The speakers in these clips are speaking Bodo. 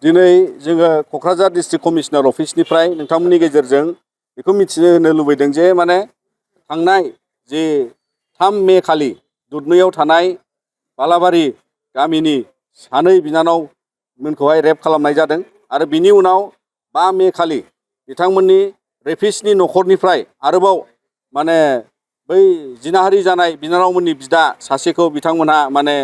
दिनै जोङो क'क्राझार डिस्ट्रिक्ट कमिशनार अफिसनिफ्राय नोंथांमोननि गेजेरजों बेखौ मिथिनो होनो लुबैदों जे माने थांनाय जे 3 मे खालि दुधनैयाव थानाय बालाबारि गामिनि सानै बिनानावमोनखौहाय रेप खालामनाय जादों आरो बिनि उनाव 5 मे खालि बिथांमोननि रेपिस्टनि न'खरनिफ्राय आरोबाव माने बै जिनाहारि जानाय बिनानावमोननि बिदा सासेखौ बिथांमोनहा माने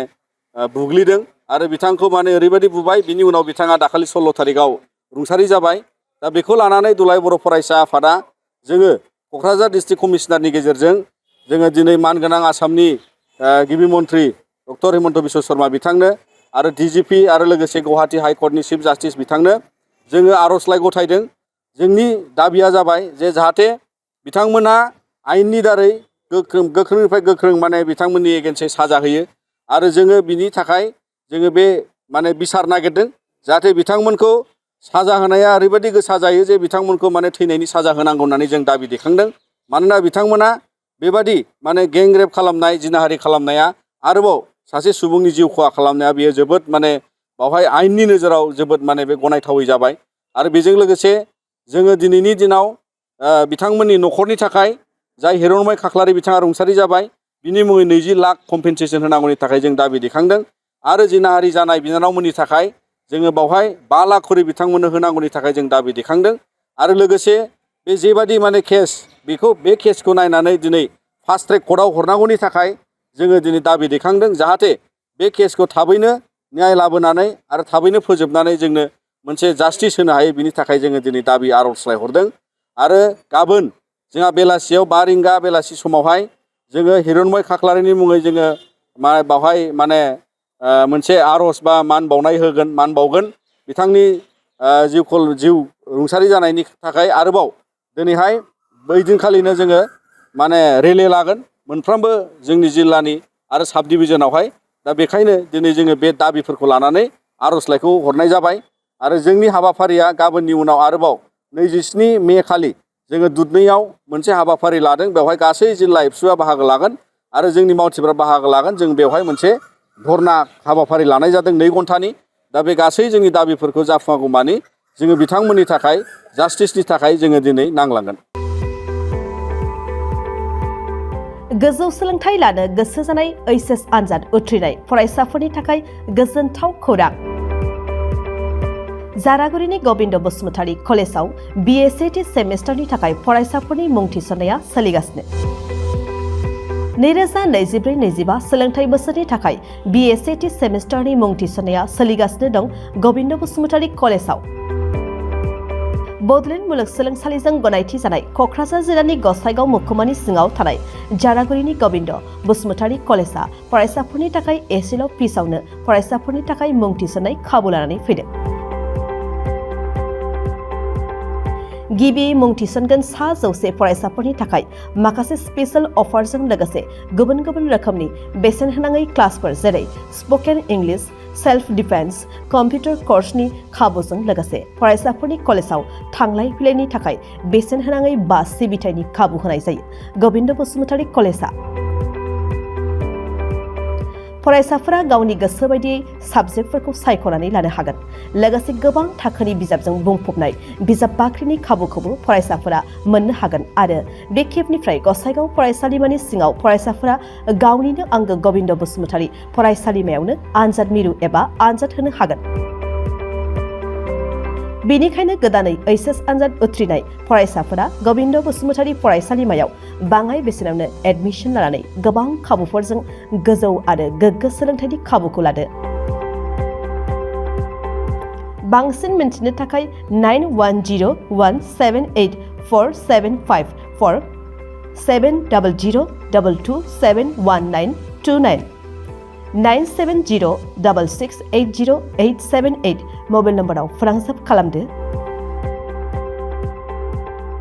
बुग्लिदों आरो बिथांखौ माने ओरैबायदि बुबाय बिनि उनाव बिथाङा दाखालि 16 तारिखआव रुंसारि जाबाय। दा बेखौ लानानै दुलाराय बर' फरायसा आफादा जोङो क'क्राझार डिस्ट्रिक्ट कमिशनारनि गेजेरजों जोङो दिनै मानगोनां आसामनि गिबि मन्थ्रि डक्टर हिमन्त बिश्व शर्मा बिथांनो आरो DGP आरो लोगोसे गुवाहाटी हाइकर्टनि चिफ जास्टिस बिथांनो जोङो आर'जलाइ गथायदों। जोंनि दाबिया जाबाय जे जाहाथे बिथांमोनहा आयेननि दारै गोख्रोंनिफ्राय गोख्रों माने बिथांमोननि एगेन्स्टै साजा होयो आरो जोङो बिनि थाखाय जोङो बे माने बिसार नागिरदों जाहाथे बिथांमोनखौ साजा होनाया ओरैबायदि गोसा जायो जे बिथांमोनखौ माने थैनायनि साजा होनांगौ होननानै जों दाबि दैखांदों। मानोना बिथांमोना बेबादि माने गें रेप खालामनाय जिनाहारि खालामनाया आरोबाव सासे सुबुंनि जिउ खहा खालामनाया बेयो जोबोद माने बावहाय आयेननि नोजोराव जोबोद माने बे गनायथावै जाबाय। आरो बेजों लोगोसे जोङो दिनैनि दिनाव बिथांमोननि न'खरनि थाखाय जाय हिरनमय खाख्लारि बिथाङा रुंसारि जाबाय बिनि मुङै 20 लाख कम्पेनसेसन होनांगौनि थाखाय जों दाबि दैखांदों आरो जिनाहारि जानाय बिनानावमोननि थाखाय जोङो बावहाय 5 लाख खरि बिथांमोननो होनांगौनि थाखाय जों दाबि दैखांदों। आरो लोगोसे बे जेबादि माने केस बे केसखौ नायनानै दिनै फास्ट ट्रेक कर्टआव हरनांगौनि थाखाय जोङो दिनै दाबि दैखांदों जाहाथे बे केसखौ थाबैनो न्याय लाबोनानै आरो थाबैनो फोजोबनानै जोंनो मोनसे जास्टिस होनो हायो बिनि थाखाय जोङो दिनै दाबि आर'जलाइ हरदों। आरो गाबोन जोंहा बेलासियाव 5 रिंगा बेलासि समावहाय जोङो हिरनमय खाख्लारिनि मुङै जोङो बावहाय माने मोनसे आर'ज बा मान बावगोन बिथांनि जिउ रुंसारि जानायनि थाखाय। आरोबाव दिनैहाय बै दिनखालिनो जोङो माने रेलि लागोन मोनफ्रोमबो जोंनि जिल्लानि आरो साब डिभिजनावहाय। दा बेखायनो दिनै जोङो बे दाबिफोरखौ लानानै आर'जलाइखौ हरनाय जाबाय। आरो जोंनि हाबाफारिया गाबोननि उनाव आरोबाव 27 मे खालि जोङो दुधनैयाव मोनसे हाबाफारि लादों। बेवहाय गासै जिल्ला एबसुआ बाहागो लागोन आरो जोंनि मावथिफ्रा बाहागो लागोन। जों बेवहाय मोनसे धरना हाबाफारि लानाय जादों 2 घन्टानि। दा बे गासै जोंनि दाबिफोरखौ जाफुङागौमानि जोङो बिथांमोननि थाखाय जास्टिसनि थाखाय जोङो दिनै नांलांगोन। गोजौ सोलोंथाइ लानो गोसो जानाय HS आनजाद उथ्रिनाय फरायसाफोरनि थाखाय गोजोनथाव खौरां। जारागुरिनि गबिन्द बसुमतारी कलेजाव BSc सेमेस्टारनि थाखाय फरायसाफोरनि मुं थिसननाया सोलिगासिनो। 2024-25 सोलोंथाइ बोसोरनि थाखाय BSc सेमेस्टारनि मुं थिसननाया सोलिगासिनो दं गबिन्द बसुमतारी कलेजाव। बड'लेण्ड मुलुगसोलोंसालिजों गनायथि जानाय क'क्राझार जिल्लानि गसाइगाव महकुमानि सिङाव थानाय जारागुरिनि गबिन्द बसुमतारी कलेजा फरायसाफोरनि थाखाय एसेल' फिसावनो फरायसाफोरनि थाखाय मुं थिसननाय खाबु लानानै फैदों। गिबि मुं थिसनगोन 100 फरायसाफोरनि थाखाय माखासे स्पेशल अफारजों लोगोसे गुबुन गुबुन रोखोमनि बेसेन होनाङै क्लासफोर जेरै spoken English, self defence, computer कर्सनि खाबुजों लोगोसे फरायसाफोरनि कलेजाव थांलाय फैलायनि थाखाय बेसेन होनाङै बास सिबिथायनि खाबु होनाय जायो। गबिन्द बसुमतारी कलेजा फरायसाफोरा गावनि गोसो बायदियै साबजेक्टफोरखौ सायख'नानै लानो हागोन। लोगोसे गोबां थाखोनि बिजाबजों बुंफबनाय बिजाब बाख्रिनि खाबुखौबो फरायसाफोरा मोननो हागोन। आरो बे खेबनिफ्राय गसाइगाव फरायसालिमानि सिङाव फरायसाफोरा गावनिनो आंगो गबिन्द बसुमतारी फरायसालिमायावनो आनजाद मिरु एबा आनजाद होनो हागोन। बेनिखायनो गोदानै HS आनजाद उथ्रिनाय फरायसाफोरा गबिन्द बसुमतारी फरायसालिमायाव बाङाय बेसेनावनो एडमिसन लानानै गोबां खाबुफोरजों गोजौ आरो गोग्गो सोलोंथाइनि खाबुखौ लादो। बांसिन मिन्थिनो थाखाय 9101784754 7002271929 9706680878 मबाइल नम्बराव फोनांजाब खालामदो।